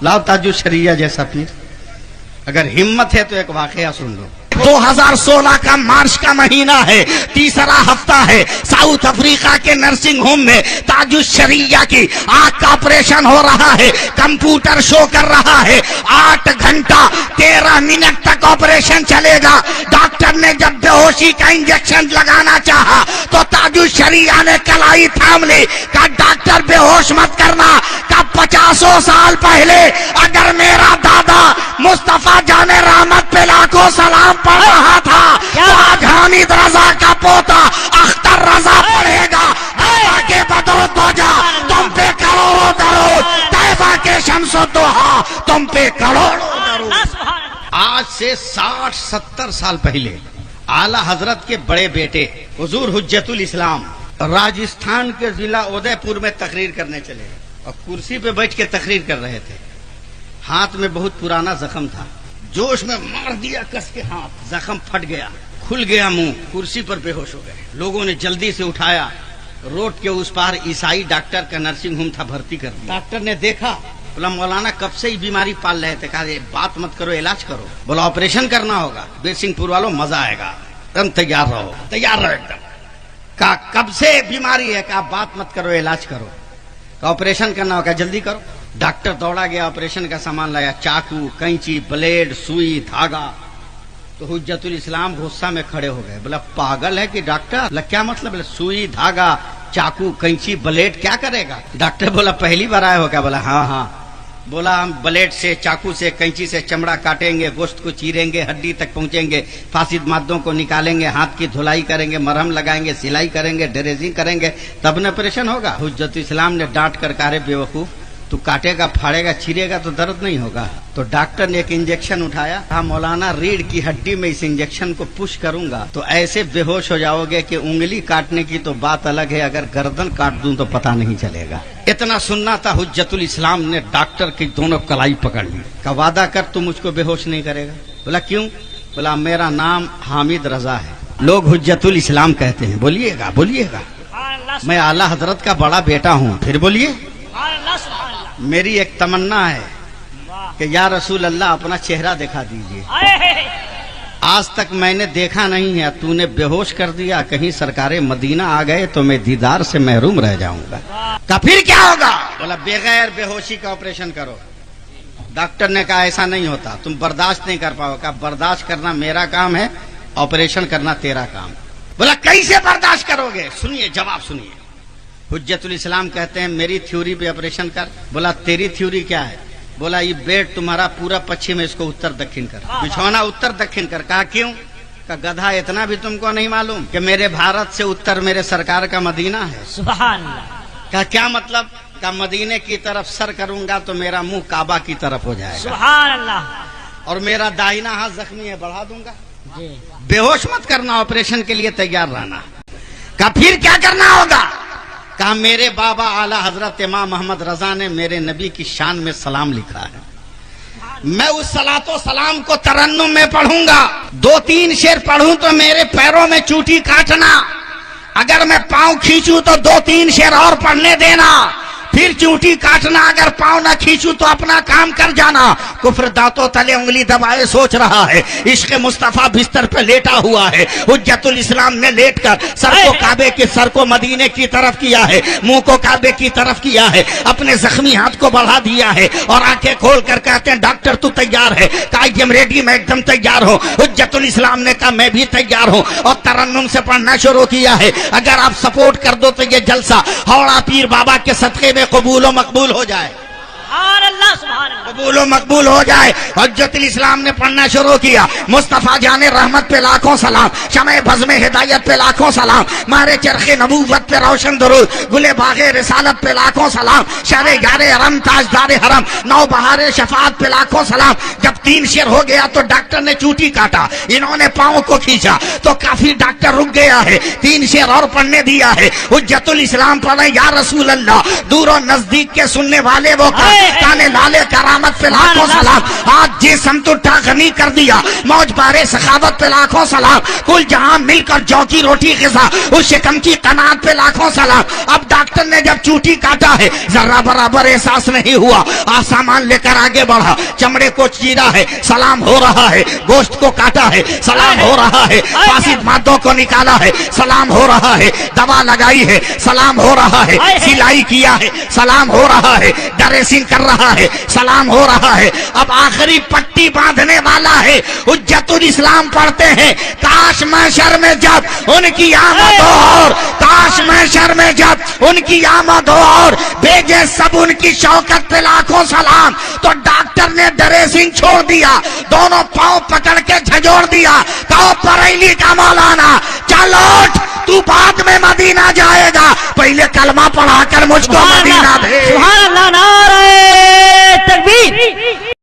لاؤ تاج الشریعہ جیسا پیر. اگر ہمت ہے تو ایک واقعہ سن لو. 2016 کا مارچ کا مہینہ ہے, تیسرا ہفتہ ہے. ساؤتھ افریقہ کے نرسنگ ہوم میں تاج الشریعہ کی آنکھ کا آپریشن ہو رہا ہے. کمپیوٹر شو کر رہا ہے 8 گھنٹہ 13 منٹ تک آپریشن چلے گا. ڈاکٹر نے جب بے ہوشی کا انجیکشن لگانا چاہا تو تاج الشریعہ نے کلائی تھام لی. کہا ڈاکٹر بے ہوش مت کرنا. کہا 50 سال پہلے اگر میرا دادا مصطفیٰ جان رحمت پہ لاکھوں سلام پڑھ رہا تھا تو آج حامد رضا کا پوتا اختر رضا پڑھے گا. طیبہ کے بدرود ہو جا تم پہ کروڑوں درود, طیبہ کے شمس و ضحیٰ تم پہ کروڑوں درود. آج سے 60-70 سال پہلے اعلی حضرت کے بڑے بیٹے حضور حجت الاسلام راجستھان کے ضلع ادے پور میں تقریر کرنے چلے اور کرسی پہ بیٹھ کے تقریر کر رہے تھے. ہاتھ میں بہت پرانا زخم تھا, جوش میں مار دیا کس کے ہاتھ, زخم پھٹ گیا, کھل گیا منہ, کرسی پر بے ہوش ہو گئے. لوگوں نے جلدی سے اٹھایا, روڈ کے اس پار عیسائی ڈاکٹر کا نرسنگ ہوم تھا, بھرتی کر دیا. ڈاکٹر نے دیکھا, بولا مولانا کب سے ہی بیماری پال رہے تھے. کہا بات مت کرو, علاج کرو. بولا آپریشن کرنا ہوگا. بیر سنگھ پور والوں مزہ آئے گا, تم تیار رہو, تیار رہو ایک دم. کہا کب سے بیماری ہے. کہا بات مت کرو, علاج کرو. کہا آپریشن کرنا ہوگا, جلدی کرو. ڈاکٹر دوڑا گیا, آپریشن کا سامان لایا, چاقو, کینچی, بلیڈ, سوئی, دھاگا. تو حجت الاسلام غصہ میں کھڑے ہو گئے. بولا پاگل ہے کہ ڈاکٹر, کیا مطلب ہے سوئی, دھاگا, چاقو, کینچی, بلیڈ کیا کرے گا. ڈاکٹر بولا پہلی بار آئے ہو کیا. بولا ہاں ہاں. بولا ہم بلیڈ سے, چاقو سے, کینچی سے چمڑا کاٹیں گے, گوشت کو چیریں گے, ہڈی تک پہنچیں گے, فاسد مادوں کو نکالیں گے, ہاتھ کی دھلائی کریں گے, مرہم لگائیں گے, سلائی کریں گے, ڈریزنگ کریں گے, تب نہ آپریشن ہوگا. حجت اسلام نے ڈانٹ کر کہا بے وقوف, تو کاٹے گا, پھاڑے گا, چیرے گا تو درد نہیں ہوگا. تو ڈاکٹر نے ایک انجیکشن اٹھایا. کہا مولانا ریڑھ کی ہڈی میں اس انجیکشن کو پش کروں گا تو ایسے بے ہوش ہو جاؤ گے کہ انگلی کاٹنے کی تو بات الگ ہے, اگر گردن کاٹ دوں تو پتہ نہیں چلے گا. اتنا سننا تھا. حجت الاسلام نے ڈاکٹر کی دونوں کلائی پکڑ لی. کہا وعدہ کر تو مجھ کو بے ہوش نہیں کرے گا. بولا کیوں. بولا میرا نام حامد رضا ہے, لوگ حجت الاسلام کہتے ہیں. بولیے گا, بولیے گا. میں اعلی حضرت کا بڑا بیٹا ہوں. پھر بولیے. میری ایک تمنا ہے کہ یا رسول اللہ اپنا چہرہ دکھا دیجئے. آج تک میں نے دیکھا نہیں ہے, تو نے بے ہوش کر دیا. کہیں سرکار مدینہ آ گئے تو میں دیدار سے محروم رہ جاؤں گا. کہا پھر کیا ہوگا. بولا بغیر بے ہوشی کا آپریشن کرو. ڈاکٹر نے کہا ایسا نہیں ہوتا, تم برداشت نہیں کر پاؤ. کہا برداشت کرنا میرا کام ہے, آپریشن کرنا تیرا کام. بولا کیسے برداشت کرو گے. سنیے, جواب سنیے. حجت الاسلام کہتے ہیں میری تھیوری پہ آپریشن کر. بولا تیری تھیوری کیا ہے. بولا یہ بیڈ تمہارا پورا پچھم ہے, اس کو اتر دکھن کر, بچھونا اتر دکھن کر. کہا کیوں. کہا گدھا اتنا بھی تم کو نہیں معلوم کہ میرے بھارت سے اتر میرے سرکار کا مدینہ ہے. سبحان اللہ. کہا کیا مطلب. کہا مدینے کی طرف سر کروں گا تو میرا منہ کعبہ کی طرف ہو جائے گا. سبحان اللہ. اور میرا داہنا ہاتھ زخمی ہے, بڑھا دوں گا. بے ہوش مت کرنا, آپریشن کے لیے تیار رہنا. کہا پھر کیا کرنا ہوگا. کہا میرے بابا اعلی حضرت امام محمد رضا نے میرے نبی کی شان میں سلام لکھا ہے, میں اس صلاۃ و سلام کو ترنم میں پڑھوں گا. 2-3 شعر پڑھوں تو میرے پیروں میں چوٹی کاٹنا, اگر میں پاؤں کھینچوں تو 2-3 شعر اور پڑھنے دینا, پھر چوٹی کاٹنا. اگر پاؤں نہ کھینچوں تو اپنا کام کر جانا. کفر دانتوں تلے انگلی دبائے سوچ رہا ہے, عشق مصطفیٰ بستر پہ لیٹا ہوا ہے. حجت الاسلام نے لیٹ کر سر کو کعبے کے, سر کو مدینے کی طرف کیا ہے, منہ کو کعبے کی طرف کیا ہے, اپنے زخمی ہاتھ کو بڑھا دیا ہے اور آنکھیں کھول کر کہتے ہیں ڈاکٹر تو تیار ہے. کہا آئی ایم ریڈی, میں ایک دم تیار ہوں. حجت الاسلام نے کہا میں بھی تیار ہوں اور ترنم سے پڑھنا شروع کیا ہے. اگر آپ سپورٹ کر دو تو یہ جلسہ ہاوڑا پیر بابا کے صدقے میں قبول و مقبول ہو جائے. سبحان اللہ. سبحان اللہ. قبول و مقبول ہو جائے. حجت الاسلام نے پڑھنا شروع کیا. مصطفیٰ جان رحمت پہ لاکھوں سلام, شمع بزم ہدایت پہ لاکھوں سلام, مارے چرخ نبوت پہ روشن درود, گلے باغ رسالت پہ لاکھوں سلام, شر یار حرم تاجدار حرم, نو بہار شفاعت پہ لاکھوں سلام. جب 3 شعر ہو گیا تو ڈاکٹر نے چوٹی کاٹا, انہوں نے پاؤں کو کھینچا تو کافی ڈاکٹر رک گیا ہے, 3 شعر اور پڑھنے دیا ہے. حجت الاسلام پڑھے یا رسول اللہ, دور و نزدیک کے سننے والے وہ کانے لالے کرامت پہ لاکھوں سلام. آج جس نے سمت اٹھا غنی کر دیا، موج بارے سخاوت پہ لاکھوں سلام، کل جہاں مل کر جو کی روٹی غذا، اس شکم کی قناعت پہ لاکھوں سلام۔ اب ڈاکٹر نے جب چوٹی کاٹا ہے ذرہ برابر احساس نہیں ہوا، سامان لے کر آگے بڑھا، چمڑے کو چیرا ہے سلام ہو رہا ہے، گوشت کو کاٹا ہے سلام ہو رہا ہے، فاسد مادوں کو نکالا ہے سلام ہو رہا ہے، دوا لگائی ہے سلام ہو رہا ہے، سلائی کیا ہے سلام ہو رہا ہے، ڈریسنگ کر رہا ہے سلام ہو رہا ہے، اب آخری پٹی باندھنے والا ہے، حجت الاسلام پڑھتے ہیں، کاش محشر میں جب ان کی آمد ہو اور کاش محشر میں جب ان کی آمد ہو اور بھیجے سب ان کی شوکت پہ لاکھوں سلام، تو ڈاکٹر نے ڈریسنگ چھوڑ دیا، دونوں پاؤں پکڑ کے جھجوڑ دیا، کہو بریلی کا مولانا چل اٹھ، تو بعد میں مدینہ جائے گا، پہلے کلمہ پڑھا کر مجھ کو مدینہ بھیج۔ سبحان اللہ، نعرہ